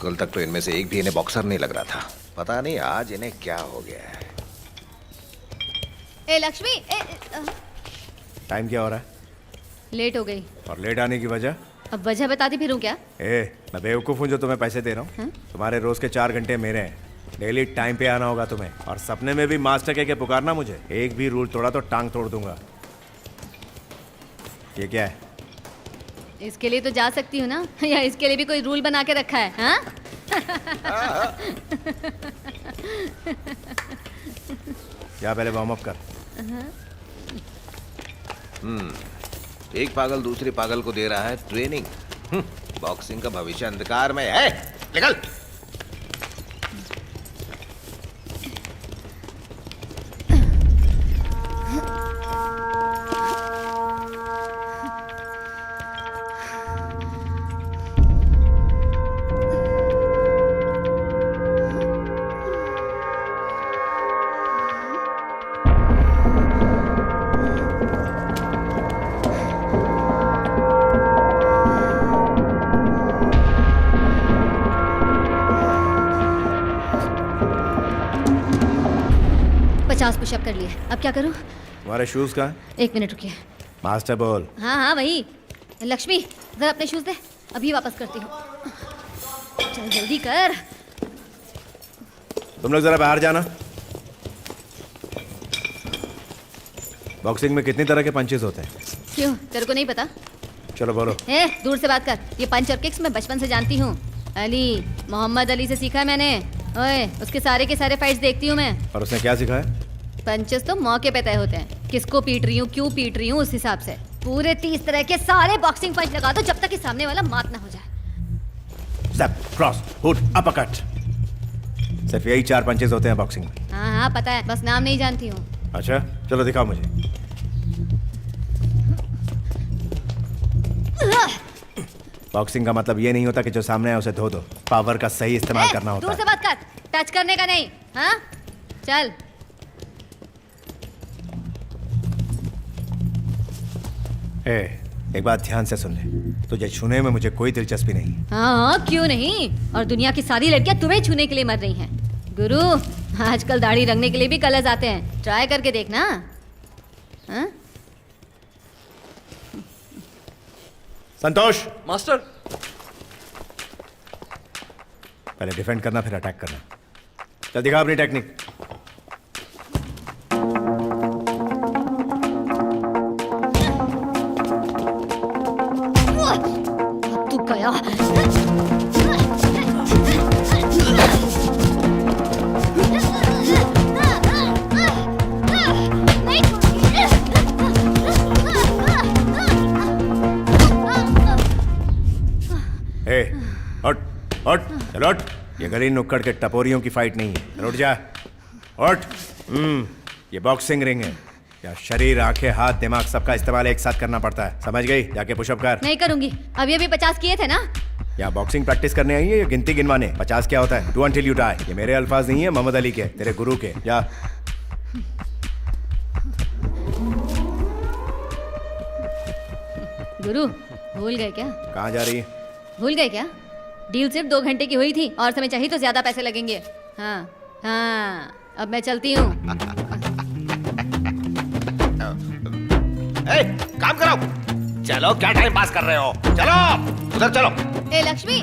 कल तक तो इनमें से एक भी इन्हें बॉक्सर नहीं लग रहा था। पता नहीं आज इन्हें क्या हो गया है। ए लक्ष्मी, टाइम क्या हो रहा है? लेट हो गई। और लेट आने की वजह? अब वजह बता दी फिरूं क्या? मैं बेवकूफ़ हूँ जो तुम्हें पैसे दे रहा हूँ? तुम्हारे रोज के 4 घंटे मेरे हैं। डेली टाइम पे आना होगा तुम्हें, और सपने में भी मास्टर कह के पुकारना मुझे। एक भी रूल तोड़ा तो टांग तोड़ दूंगा। ये क्या है? इसके लिए तो जा सकती हूँ ना, या इसके लिए भी कोई रूल बना के रखा है? हाँ? क्या पहले वार्म अप कर। एक पागल दूसरे पागल को दे रहा है ट्रेनिंग। बॉक्सिंग का भविष्य अंधकार में है। निकल। पुशअप कर लिए, अब क्या करूं? तुम्हारे शूज कहाँ? 1 मिनट रुकिए। मास्टर बोल। हाँ हाँ वही। लक्ष्मी जरा अपने शूज दे, अभी वापस करती हूँ। चल जल्दी कर। तुम लोग जरा बाहर जाना। बॉक्सिंग में कितनी तरह के पंचेस होते हैं? क्यों, तेरे को नहीं पता? चलो बोलो। दूर से बात कर। ये पंच और किक्स मैं बचपन से जानती हूँ। अली, मोहम्मद अली से सीखा है मैंने। ओए, उसके सारे के सारे फाइट्स देखती हूँ मैं। और उसने क्या सिखाया? पंचेस तो मौके पे तय होते हैं, किसको पीट रही हूँ, क्यों पीट रही हूँ, उस हिसाब से। पूरे 30 तरह के सारे बॉक्सिंग पंच लगा दो जब तक कि सामने वाला मात ना हो जाए। Step, cross, hook, uppercut. सिर्फ यही 4 पंचेस होते हैं बॉक्सिंग में। हाँ हाँ पता है, बस नाम नहीं जानती हूँ। अच्छा, चलो दिखाओ मुझे। बॉक्सिंग का मतलब ये नहीं होता कि जो सामने है उसे धो दो। पावर का सही इस्तेमाल करना होता दूर से है। बात कर, टच करने का नहीं। हाँ चल। एक बात ध्यान से सुन ले, तुझे छूने में मुझे कोई दिलचस्पी नहीं। हाँ क्यों नहीं, और दुनिया की सारी लड़कियां तुम्हें छूने के लिए मर रही हैं। गुरु, आजकल दाढ़ी रंगने के लिए भी कलर्स आते हैं, ट्राई करके देखना। हाँ? संतोष। मास्टर। पहले डिफेंड करना फिर अटैक करना। चल दिखा अपनी टेक्निक। तू गया। हट हट, चल हट। ये गली नुक्कड़ के टपोरियों की फाइट नहीं है, रुक जा। हट। ये बॉक्सिंग रिंग है। या शरीर, आंखें, हाथ, दिमाग सबका इस्तेमाल एक साथ करना पड़ता है, समझ गई? जाके पुशअप कर। नहीं करूंगी, अभी अभी 50 किए थे ना। या बॉक्सिंग प्रैक्टिस करने आई है या गिनती गिनवाने? 50 क्या होता है? Do until you die. ये मेरे अल्फाज नहीं है, मोहम्मद अली के, तेरे गुरु के। जा। गुरु, भूल गए क्या? कहाँ जा रही है? भूल गए क्या? डील सिर्फ 2 घंटे की हुई थी, और समय चाहिए तो ज्यादा पैसे लगेंगे। हाँ हाँ, अब मैं चलती हूँ। काम करो। चलो, क्या टाइम पास कर रहे हो? चलो उधर चलो। ए लक्ष्मी,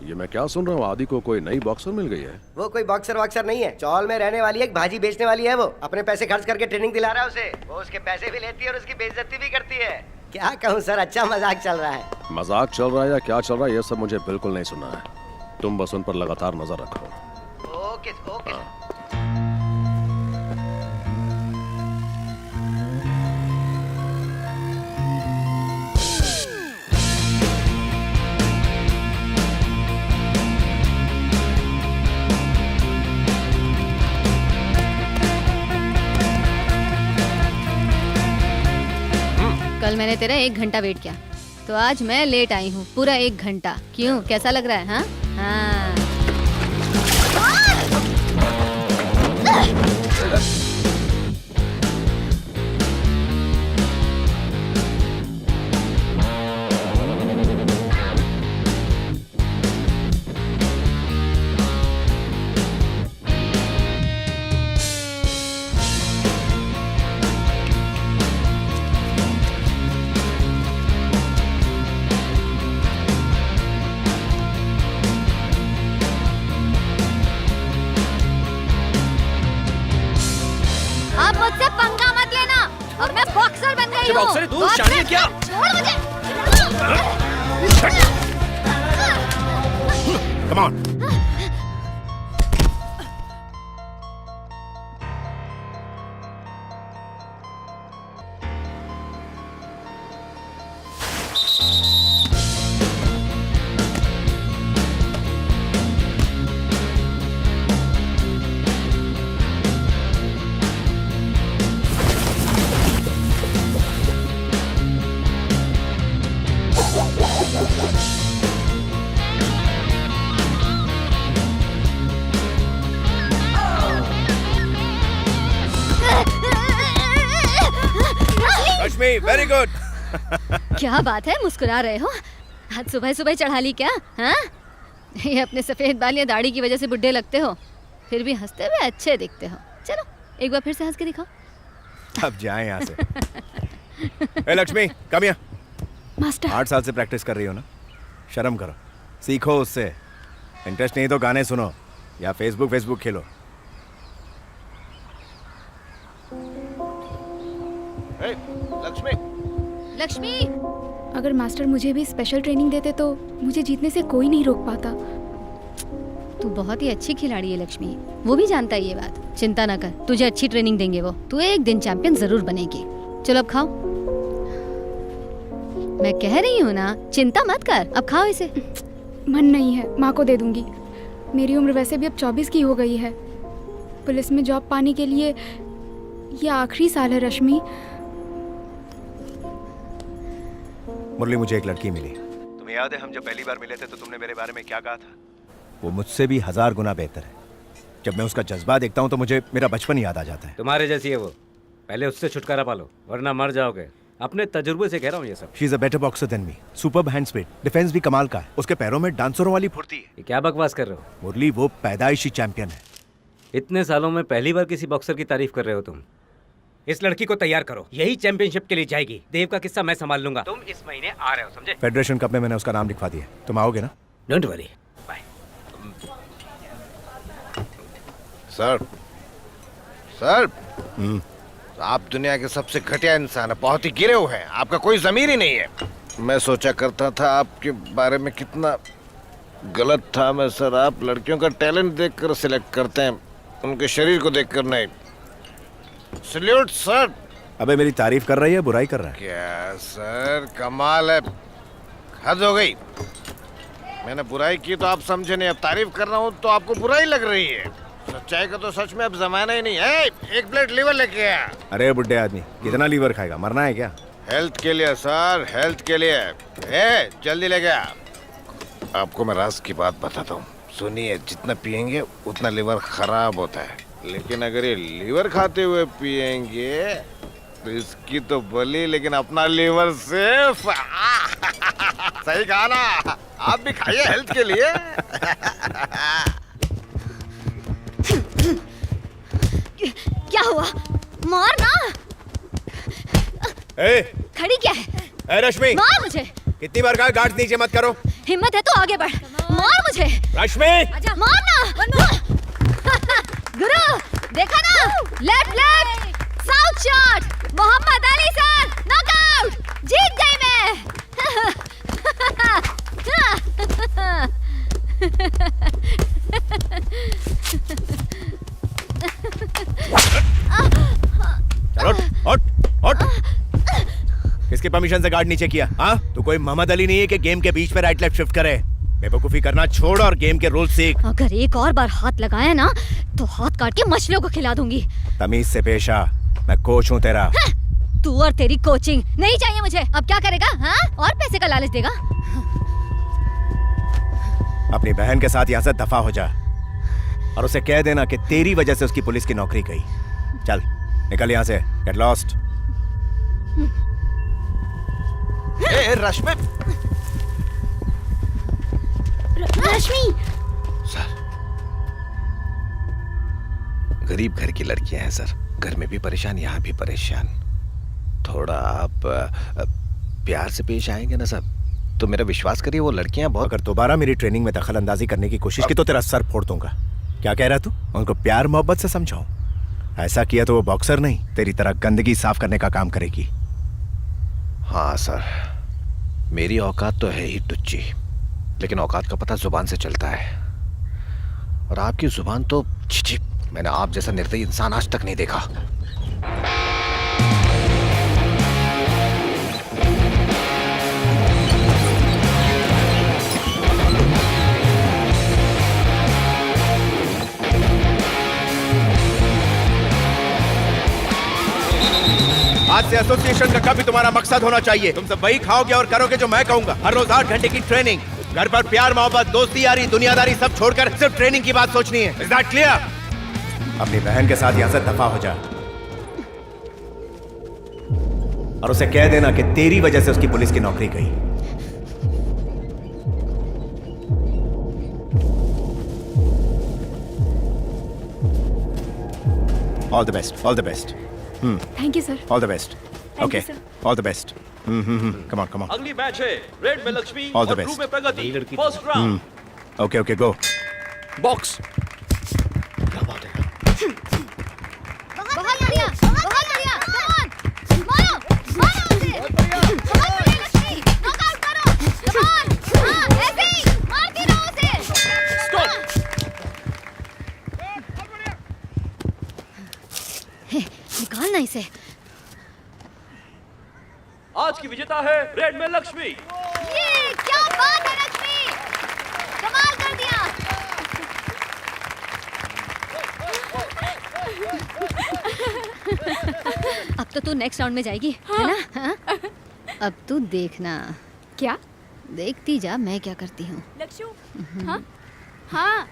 ये मैं क्या सुन रहा हूँ? आदि को कोई नई बॉक्सर मिल गई है। वो कोई बॉक्सर वॉक्सर नहीं है, चौल में रहने वाली एक भाजी बेचने वाली है। वो अपने पैसे खर्च करके ट्रेनिंग दिला रहा है उसे। वो उसके पैसे भी लेती है और उसकी बेइज्जती भी करती है। क्या कहूँ सर, अच्छा मजाक चल रहा है। मजाक चल रहा है या क्या चल रहा है, ये सब मुझे बिल्कुल नहीं सुनना है। तुम बस उन पर लगातार नजर रखो। Okay okay. कल मैंने तेरा 1 घंटा वेट किया, तो आज मैं लेट आई हूँ पूरा 1 घंटा। क्यों, कैसा लग रहा है? हाँ हाँ। बॉक्सर है तू, शानी है क्या? छोड़ मुझे। Come on. Rashmi, very good. क्या बात है, मुस्कुरा रहे हो? आज सुबह सुबह चढ़ा ली क्या? हाँ? ये अपने सफेद बाल या दाढ़ी की वजह से बुड्ढे लगते हो, फिर भी हंसते हुए अच्छे दिखते हो। चलो एक बार फिर से हंस के दिखाओ। अब जाए यहाँ से। ए लक्ष्मी, कम यहाँ। मास्टर 8 साल से प्रैक्टिस कर रही हो ना, शर्म करो, सीखो उससे। इंटरेस्ट नहीं तो गाने सुनो या फेसबुक खेलो। ए, लक्ष्मी, लक्ष्मी, अगर मास्टर मुझे भी स्पेशल ट्रेनिंग देते तो मुझे जीतने से कोई नहीं रोक पाता। तू बहुत ही अच्छी खिलाड़ी है लक्ष्मी, वो भी जानता है ये बात। चिंता ना कर, तुझे अच्छी ट्रेनिंग देंगे वो, तू एक दिन चैंपियन जरूर बनेगी। चलो अब खाओ। मैं कह रही हूँ ना, चिंता मत कर, अब खाओ इसे। मन नहीं है, माँ को दे दूंगी। मेरी उम्र वैसे भी अब 24 की हो गई है। पुलिस में जॉब पाने के लिए ये आखिरी साल है रश्मि। मुरली, मुझे एक लड़की मिली। तुम्हें याद है हम जब पहली बार मिले थे तो तुमने मेरे बारे में क्या कहा था? वो मुझसे भी 1000 गुना बेहतर है। जब मैं उसका जज्बा देखता हूँ तो मुझे मेरा बचपन याद आ जाता है। तुम्हारे जैसी है वो, पहले उससे छुटकारा पालो वरना मर जाओगे। अपने तजुर्बे से कह रहा हूँ ये सब। She is a better boxer than me. Superb hand speed, defence भी कमाल का है। उसके पैरों में डांसरों वाली फुर्ती है। ये क्या बकवास कर रहे हो? मुरली, वो पैदाइशी चैंपियन है। इतने सालों में पहली बार किसी बॉक्सर की तारीफ कर रहे हो तुम। इस लड़की को तैयार करो, यही चैंपियनशिप के लिए जाएगी। देव का किस्सा मैं संभाल लूंगा। तुम इस महीने आ रहे हो, समझे? फेडरेशन कप में मैंने उसका नाम लिखवा दिया। तुम आओगे ना? Don't worry, bye. Sir, sir, आप दुनिया के सबसे घटिया इंसान है, बहुत ही गिरे हुए हैं, आपका कोई जमीर ही नहीं है। मैं सोचा करता था आपके बारे में कितना गलत था मैं सर। आप लड़कियों का टैलेंट देखकर सिलेक्ट करते हैं, उनके शरीर को देखकर नहीं। Salute sir. अबे मेरी तारीफ कर रही है, बुराई कर रहा है? क्या सर, कमाल है, हद हो गई। मैंने बुराई की तो आप समझे नहीं, अब तारीफ कर रहा हूँ तो आपको बुराई लग रही है। सच्चाई का तो सच में अब जमाना ही नहीं है। एक प्लेट लीवर लेके आया। अरे बुड्ढे आदमी, कितना लीवर खाएगा? मरना है क्या? हेल्थ के लिए सर, हेल्थ के लिए। ए, जल्दी ले गया। आपको मैं राज की बात बताता हूँ, सुनिए। जितना पियेंगे उतना लीवर खराब होता है, लेकिन अगर ये लीवर खाते हुए पियेंगे तो इसकी तो बली, लेकिन अपना लीवर सेफ। सही कहा ना? आप भी खाइए हेल्थ के लिए। क्या हुआ? मार ना। ए, खड़ी क्या है? ए रश्मि, मार मुझे। कितनी बार कहा गार्ड नीचे मत करो? हिम्मत है तो आगे बढ़, मार मुझे। रश्मि, मार ना। गुरु, देखा ना? Left, south shot, Muhammad Ali sir, knockout, जीत गई मैं। चलो, उठ, उठ। किसके परमिशन से गार्ड नीचे किया? हाँ, तू कोई मोहम्मद अली नहीं है कि गेम के बीच में राइट लेफ्ट शिफ्ट करे। बेवकूफी करना छोड़ और गेम के रूल सीख। अगर एक और बार हाथ लगाया ना तो हाथ काट के मछलियों को खिला दूंगी। तमीज से पेश आ, मैं कोच हूँ तेरा। तू और तेरी कोचिंग नहीं चाहिए मुझे। अब क्या करेगा? हाँ, और पैसे का लालच देगा? अपनी बहन के साथ यहाँ से दफा हो जा और उसे कह देना कि तेरी वजह से उसकी पुलिस की नौकरी गई। चल निकल यहाँ से, गेट लॉस्ट। रश्मि, रश्मि, सर, गरीब घर की लड़कियां हैं सर, घर में भी परेशान, यहाँ भी परेशान। थोड़ा आप प्यार से पेश आएंगे ना सर, तो मेरा विश्वास करिए वो लड़कियां बहुत। अगर दोबारा मेरी ट्रेनिंग में दखल अंदाजी करने की कोशिश की तो तेरा सर फोड़ दूंगा। क्या कह रहा तू? उनको प्यार मोहब्बत से समझाऊं? ऐसा किया तो वो बॉक्सर नहीं, तेरी तरह गंदगी साफ करने का काम करेगी। हाँ सर, मेरी औकात तो है ही टुच्ची, लेकिन औकात का पता जुबान से चलता है। और आपकी जुबान तो छी, मैंने आप जैसा निर्दयी इंसान आज तक नहीं देखा। आज से एसोसिएशन का कभी तुम्हारा मकसद होना चाहिए। तुम सब वही खाओगे और करोगे जो मैं कहूंगा। हर रोज 8 घंटे की ट्रेनिंग, घर पर प्यार मोहब्बत दोस्ती यारी दुनियादारी सब छोड़कर सिर्फ ट्रेनिंग की बात सोचनी है। Is that clear? अपनी बहन के साथ यहाँ से दफा हो जा और उसे कह देना कि तेरी वजह से उसकी पुलिस की नौकरी गई। All the best, all the best. Thank you sir. All the best. you, okay, sir. All the best. Come on, come on. अगली मैच है रेड में लक्ष्मी All the और ब्लू best. में प्रगति। यही लड़की फर्स्ट राउंड ओके ओके, गो। Box. बहुत बढ़िया, बहुत बढ़िया। Come on, मारो, मारो उसे। बहुत बढ़िया लक्ष्मी, नॉकआउट करो। Come on, हाँ, ऐसे ही, मारती रहो उसे। हे, निकालना इसे। आज की विजेता है रेड में लक्ष्मी। ये क्या बात है लक्ष्मी, कमाल कर दिया। अब तो तू नेक्स्ट राउंड में जाएगी, है ना? हाँ? अब तू देखना, क्या? देखती जा मैं क्या करती हूँ। लक्ष्मी? हाँ हाँ